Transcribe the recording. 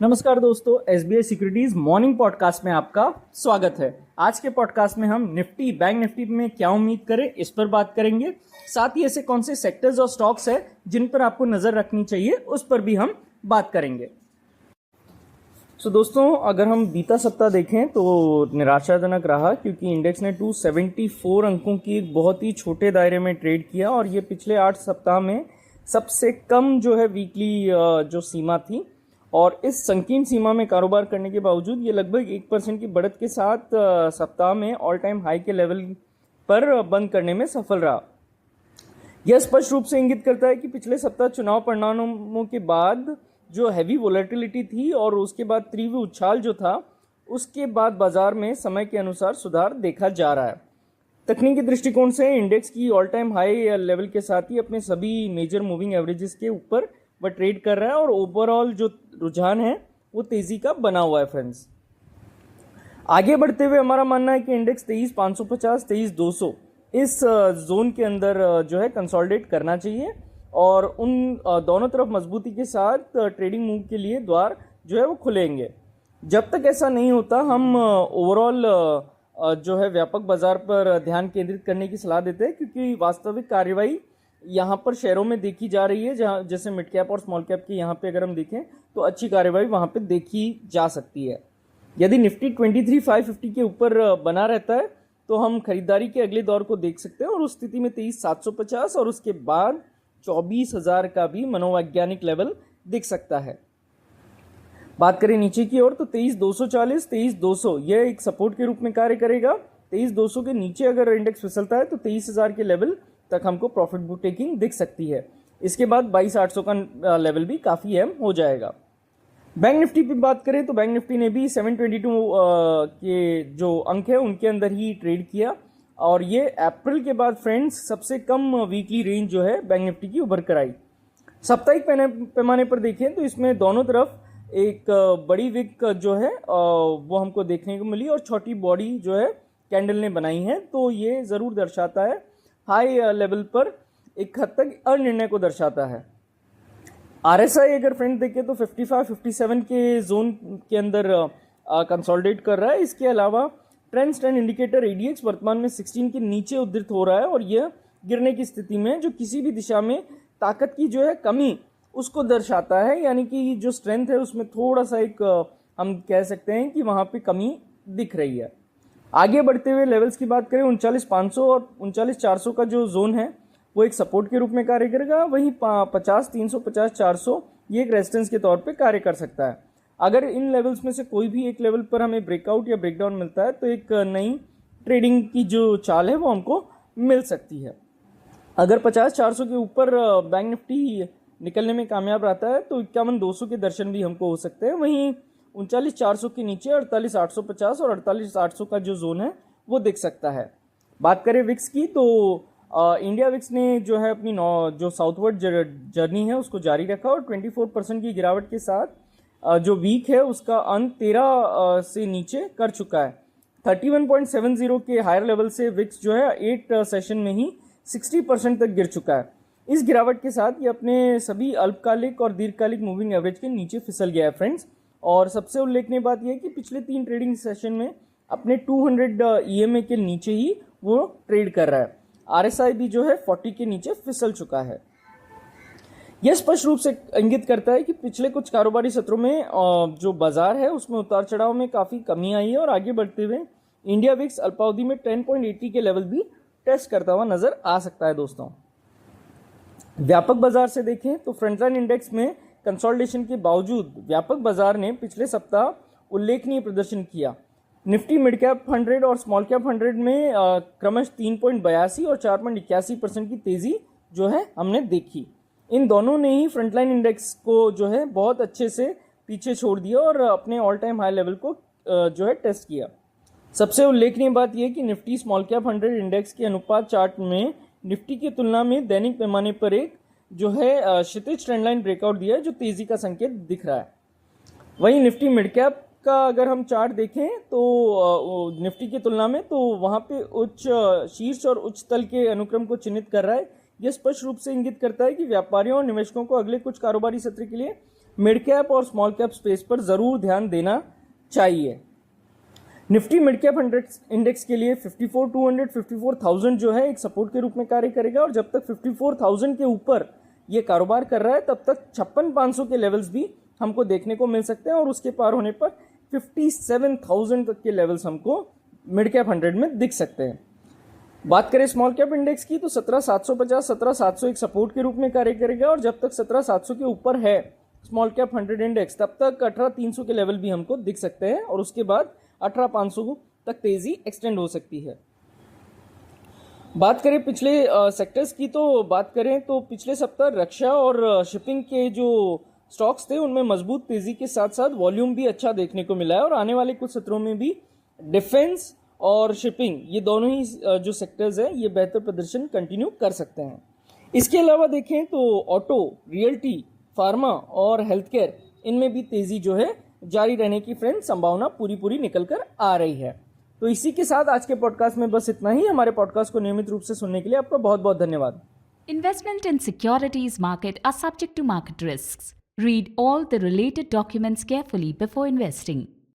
नमस्कार दोस्तों, SBI securities morning podcast में आपका स्वागत है। आज के पॉडकास्ट में हम निफ्टी बैंक निफ्टी में क्या उम्मीद करें इस पर बात करेंगे। साथ ही ऐसे कौन से सेक्टर्स और स्टॉक्स है जिन पर आपको नजर रखनी चाहिए उस पर भी हम बात करेंगे। दोस्तों, अगर हम बीता सप्ताह देखें तो निराशाजनक रहा, क्योंकि इंडेक्स ने 274 अंकों की एक बहुत ही छोटे दायरे में ट्रेड किया और ये पिछले 8 सप्ताह में सबसे कम जो है वीकली जो सीमा थी। और इस संकीर्ण सीमा में कारोबार करने के बावजूद ये लगभग 1% की बढ़त के साथ सप्ताह में ऑल टाइम हाई के लेवल पर बंद करने में सफल रहा। यह स्पष्ट रूप से इंगित करता है कि पिछले सप्ताह चुनाव परिणामों के बाद जो हैवी वोलेटिलिटी थी और उसके बाद तीव्र उछाल जो था, उसके बाद बाजार में समय के अनुसार सुधार देखा जा रहा है। तकनीकी दृष्टिकोण से इंडेक्स की ऑल टाइम हाई लेवल के साथ ही अपने सभी मेजर मूविंग एवरेजेस के ऊपर वह ट्रेड कर रहा है और ओवरऑल जो रुझान है वो तेजी का बना हुआ है। फ्रेंड्स, आगे बढ़ते हुए हमारा मानना है कि इंडेक्स 23,550 23,200 इस जोन के अंदर जो है कंसोलिडेट करना चाहिए और उन दोनों तरफ मजबूती के साथ ट्रेडिंग मूव के लिए द्वार जो है वो खुलेंगे। जब तक ऐसा नहीं होता हम ओवरऑल जो है व्यापक बाजार पर ध्यान केंद्रित करने की सलाह देते हैं, क्योंकि वास्तविक कार्यवाही यहाँ पर शेयरों में देखी जा रही है, जहाँ जैसे मिड कैप और स्मॉल कैप की यहाँ पे अगर हम देखें तो अच्छी कार्यवाही वहाँ पे देखी जा सकती है। यदि निफ्टी 23,550 के ऊपर बना रहता है तो हम खरीदारी के अगले दौर को देख सकते हैं और उस स्थिति में 23,750 और उसके बाद 24,000 का भी मनोवैज्ञानिक लेवल दिख सकता है। बात करें नीचे की ओर तो 23,240 23,200 यह एक सपोर्ट के रूप में कार्य करेगा। 23,200 के नीचे अगर इंडेक्स फिसलता है तो 23,000 के लेवल तक हमको प्रॉफिट बुक टेकिंग दिख सकती है। इसके बाद 22,800 का लेवल भी काफ़ी अहम हो जाएगा। बैंक निफ्टी पे बात करें तो बैंक निफ्टी ने भी 722 के जो अंक है उनके अंदर ही ट्रेड किया और ये अप्रैल के बाद फ्रेंड्स सबसे कम वीकली रेंज जो है बैंक निफ्टी की उभर कर आई। साप्ताहिक पैमाने पर देखें तो इसमें दोनों तरफ एक बड़ी विक जो है वो हमको देखने को मिली और छोटी बॉडी जो है कैंडल ने बनाई है, तो ये ज़रूर दर्शाता है हाई लेवल पर एक हद तक अनिर्णय को दर्शाता है। आरएसआई अगर फ्रेंड देखें तो 55-57 के जोन के अंदर कंसोलिडेट कर रहा है। इसके अलावा ट्रेंड इंडिकेटर एडीएक्स वर्तमान में 16 के नीचे उद्धृत हो रहा है और यह गिरने की स्थिति में जो किसी भी दिशा में ताकत की जो है कमी उसको दर्शाता है, यानी कि जो स्ट्रेंथ है उसमें थोड़ा सा एक हम कह सकते हैं कि वहाँ पे कमी दिख रही है। आगे बढ़ते हुए लेवल्स की बात करें 39,500 और 39,400 का जो जोन है वो एक सपोर्ट के रूप में कार्य करेगा। वहीं 50,300 50,400 ये एक रेजिस्टेंस के तौर पे कार्य कर सकता है। अगर इन लेवल्स में से कोई भी एक लेवल पर हमें ब्रेकआउट या ब्रेकडाउन मिलता है तो एक नई ट्रेडिंग की जो चाल है वो हमको मिल सकती है। अगर 50,400 के ऊपर बैंक निफ्टी निकलने में कामयाब रहता है तो 51,200 के दर्शन भी हमको हो सकते हैं। वहीं 39,400 के नीचे 48,850 और 48,800 का जो जोन है वो दिख सकता है। बात करें विक्स की तो इंडिया विक्स ने जो है अपनी जो साउथवर्ड जर्नी है उसको जारी रखा और 24% की गिरावट के साथ जो वीक है उसका अंत 13 से नीचे कर चुका है। 31.70 के हायर लेवल से विक्स जो है 8 सेशन में ही 60% तक गिर चुका है। इस गिरावट के साथ ये अपने सभी अल्पकालिक और दीर्घकालिक मूविंग एवरेज के नीचे फिसल गया है फ्रेंड्स। और सबसे उल्लेखनीय बात यह है कि पिछले 3 ट्रेडिंग सेशन में अपने 200 ईएमए के नीचे ही वो ट्रेड कर रहा है। आरएसआई भी जो है 40 के नीचे फिसल चुका है। यह स्पष्ट रूप से इंगित करता है कि पिछले कुछ कारोबारी सत्रों में जो बाजार है उसमें उतार चढ़ाव में काफ़ी कमी आई है और आगे बढ़ते हुए इंडिया विक्स अल्पावधि में 10.80 के लेवल भी टेस्ट करता हुआ नजर आ सकता है। दोस्तों, व्यापक बाजार से देखें तो फ्रंटलाइन इंडेक्स में कंसोलिडेशन के बावजूद व्यापक बाजार ने पिछले सप्ताह उल्लेखनीय प्रदर्शन किया। निफ्टी मिड कैप 100 और स्मॉल कैप 100 में क्रमश 3.82 और 4.81% की तेजी जो है हमने देखी। इन दोनों ने ही फ्रंटलाइन इंडेक्स को जो है बहुत अच्छे से पीछे छोड़ दिया और अपने ऑल टाइम हाई लेवल को जो है टेस्ट किया। सबसे उल्लेखनीय बात यह कि निफ्टी स्मॉल कैप 100 इंडेक्स के अनुपात चार्ट में निफ्टी की तुलना में दैनिक पैमाने पर एक जो है क्षितिज ट्रेंड लाइन ब्रेकआउट दिया है जो तेजी का संकेत दिख रहा है। वहीं निफ्टी मिड कैप का अगर हम चार्ट देखें तो निफ्टी की तुलना में तो वहाँ पे उच्च शीर्ष और उच्च तल के अनुक्रम को चिन्हित कर रहा है। यह स्पष्ट रूप से इंगित करता है कि व्यापारियों और निवेशकों को अगले कुछ कारोबारी सत्र के लिए मिड कैप और स्मॉल कैप स्पेस पर ज़रूर ध्यान देना चाहिए। निफ्टी मिड कैप इंडेक्स के लिए 54,200 54,000 जो है एक सपोर्ट के रूप में कार्य करेगा, और जब तक 54,000 के ऊपर ये कारोबार कर रहा है तब तक 56,500 के लेवल्स भी हमको देखने को मिल सकते हैं, और उसके पार होने पर 57,000 तक के लेवल्स हमको मिड कैप 100 में दिख सकते हैं। बात करें स्मॉल कैप इंडेक्स की तो 17,750 17,700 एक सपोर्ट के रूप में कार्य करेगा, और जब तक 17,700 के ऊपर है स्मॉल कैप 100 इंडेक्स तब तक 18,300 के लेवल भी हमको दिख सकते हैं, और उसके बाद 18,500 तक तेजी एक्सटेंड हो सकती है। बात करें पिछले सेक्टर्स की तो बात करें तो पिछले सप्ताह रक्षा और शिपिंग के जो स्टॉक्स थे उनमें मजबूत तेजी के साथ साथ वॉल्यूम भी अच्छा देखने को मिला है, और आने वाले कुछ सत्रों में भी डिफेंस और शिपिंग ये दोनों ही जो सेक्टर्स हैं ये बेहतर प्रदर्शन कंटिन्यू कर सकते हैं। इसके अलावा देखें तो ऑटो, रियल्टी, फार्मा और हेल्थ केयर इनमें भी तेजी जो है जारी रहने की फ्रेंड संभावना पूरी निकल कर आ रही है। तो इसी के साथ आज के पॉडकास्ट में बस इतना ही। हमारे पॉडकास्ट को नियमित रूप से सुनने के लिए आपका बहुत बहुत धन्यवाद। Investment in securities market are subject to market risks. Read all the related documents carefully before investing.